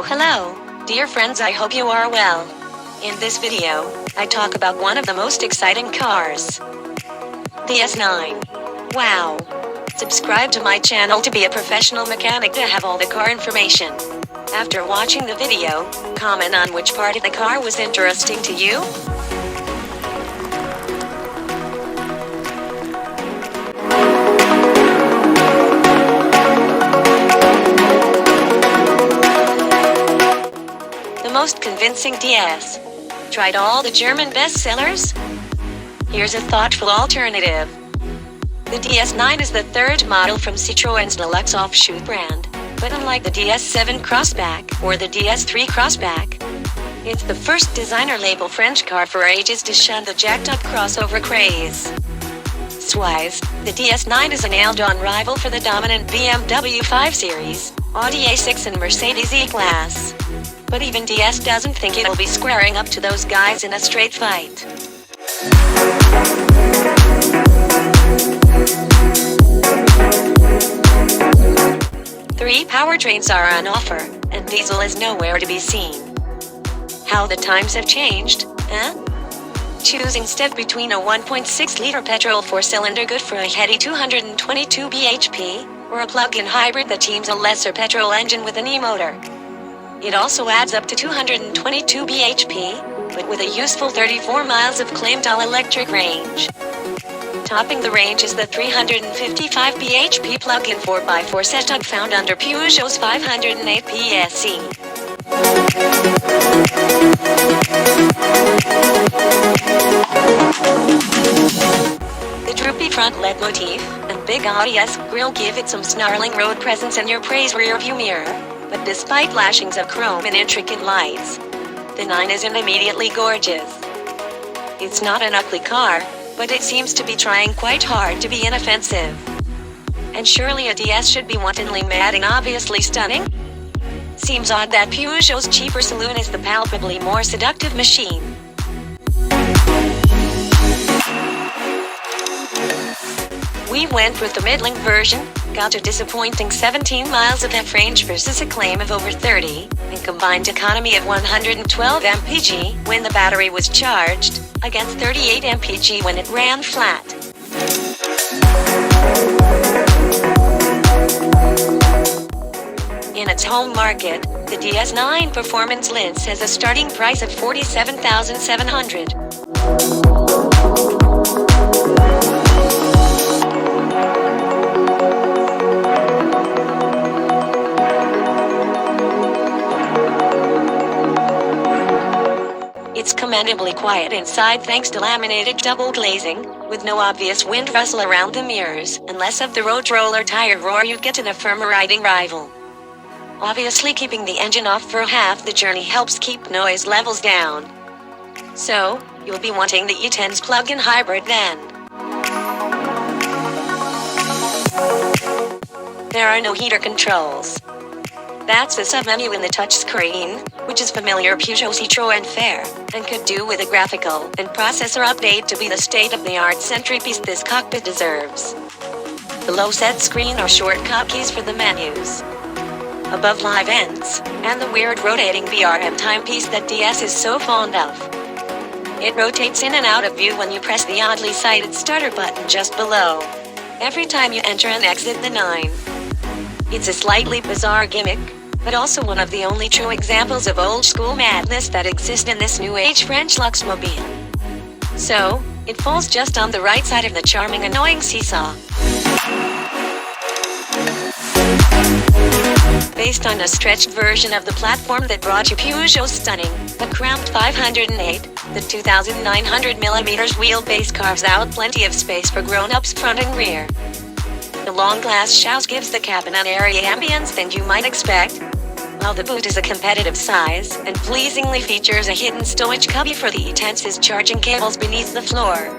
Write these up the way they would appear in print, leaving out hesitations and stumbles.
Hello, dear friends, I hope you are well. In this video, I talk about one of the most exciting cars, DS9. Wow! Subscribe to my channel to be a professional mechanic to have all the car information. After watching the video, comment on which part of the car was interesting to you. Most convincing DS. Tried all the German bestsellers? Here's a thoughtful alternative. The DS9 is the third model from Citroën's deluxe offshoot brand, but unlike the DS7 Crossback or the DS3 Crossback, it's the first designer label French car for ages to shun the jacked-up crossover craze. Swise, the DS9 is a nailed-on rival for the dominant BMW 5 Series, Audi A6 and Mercedes E-Class. But even DS doesn't think it'll be squaring up to those guys in a straight fight. Three powertrains are on offer, and diesel is nowhere to be seen. How the times have changed, eh? Choose instead between a 1.6-liter petrol four-cylinder good for a heady 222 bhp, or a plug-in hybrid that teams a lesser petrol engine with an e-motor. It also adds up to 222 bhp, but with a useful 34 miles of claimed all-electric range. Topping the range is the 355 bhp plug-in 4x4 setup found under Peugeot's 508 PSE. The droopy front LED motif and big Audi-esque grille give it some snarling road presence in your praise rearview mirror. But despite lashings of chrome and intricate lights, the 9 isn't immediately gorgeous. It's not an ugly car, but it seems to be trying quite hard to be inoffensive. And surely a DS should be wantonly mad and obviously stunning? Seems odd that Peugeot's cheaper saloon is the palpably more seductive machine. We went with the middling version, got a disappointing 17 miles of F-range versus a claim of over 30, and combined economy of 112 mpg when the battery was charged, against 38 mpg when it ran flat. In its home market, the DS9 Performance Lince has a starting price of $47,700. It's commendably quiet inside thanks to laminated double glazing, with no obvious wind rustle around the mirrors, and less of the road roller tire roar you get in a firmer riding rival. Obviously keeping the engine off for half the journey helps keep noise levels down. So, you'll be wanting the E10's plug-in hybrid then. There are no heater controls. That's the submenu in the touchscreen, which is familiar Peugeot Citroën fare, and could do with a graphical and processor update to be the state-of-the-art centerpiece this cockpit deserves. Below set screen are shortcut keys for the menus. Above live ends, and the weird rotating VRM timepiece that DS is so fond of. It rotates in and out of view when you press the oddly sighted starter button just below, every time you enter and exit the 9. It's a slightly bizarre gimmick, but also one of the only true examples of old-school madness that exist in this new-age French luxemobile. So, it falls just on the right side of the charming annoying seesaw. Based on a stretched version of the platform that brought you Peugeot's stunning, but cramped 508, the 2,900mm wheelbase carves out plenty of space for grown-ups front and rear. The long glass shrouds gives the cabin an airy ambience than you might expect, while the boot is a competitive size and pleasingly features a hidden stowage cubby for the E10's charging cables beneath the floor.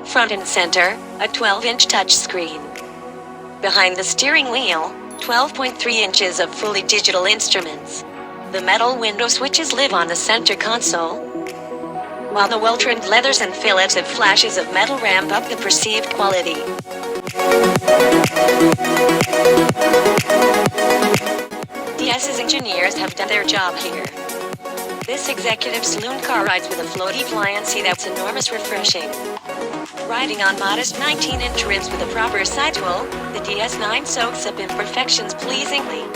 Front and center, a 12-inch touchscreen. Behind the steering wheel, 12.3 inches of fully digital instruments. The metal window switches live on the center console, while the well-trimmed leathers and fillets of flashes of metal ramp up the perceived quality. DS's engineers have done their job here. This executive saloon car rides with a floaty pliancy that's enormous refreshing. Riding on modest 19-inch rims with a proper sidewall, the DS9 soaks up imperfections pleasingly.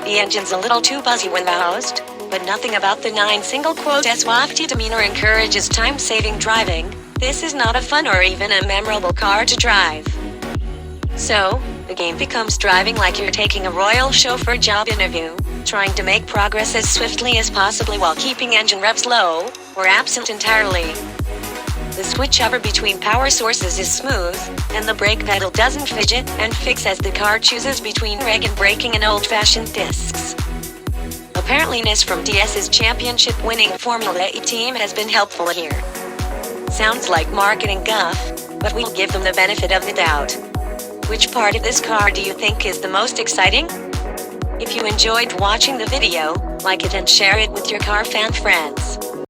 The engine's a little too buzzy when roused, but nothing about the 9 single-quote-s wafty demeanor encourages time-saving driving. This is not a fun or even a memorable car to drive. So, the game becomes driving like you're taking a royal chauffeur job interview, trying to make progress as swiftly as possible while keeping engine revs low, or absent entirely. The switchover between power sources is smooth, and the brake pedal doesn't fidget and fix as the car chooses between reg and braking and old-fashioned discs. Apparently-ness from DS's championship-winning Formula E team has been helpful here. Sounds like marketing guff, but we'll give them the benefit of the doubt. Which part of this car do you think is the most exciting? If you enjoyed watching the video, like it and share it with your car fan friends.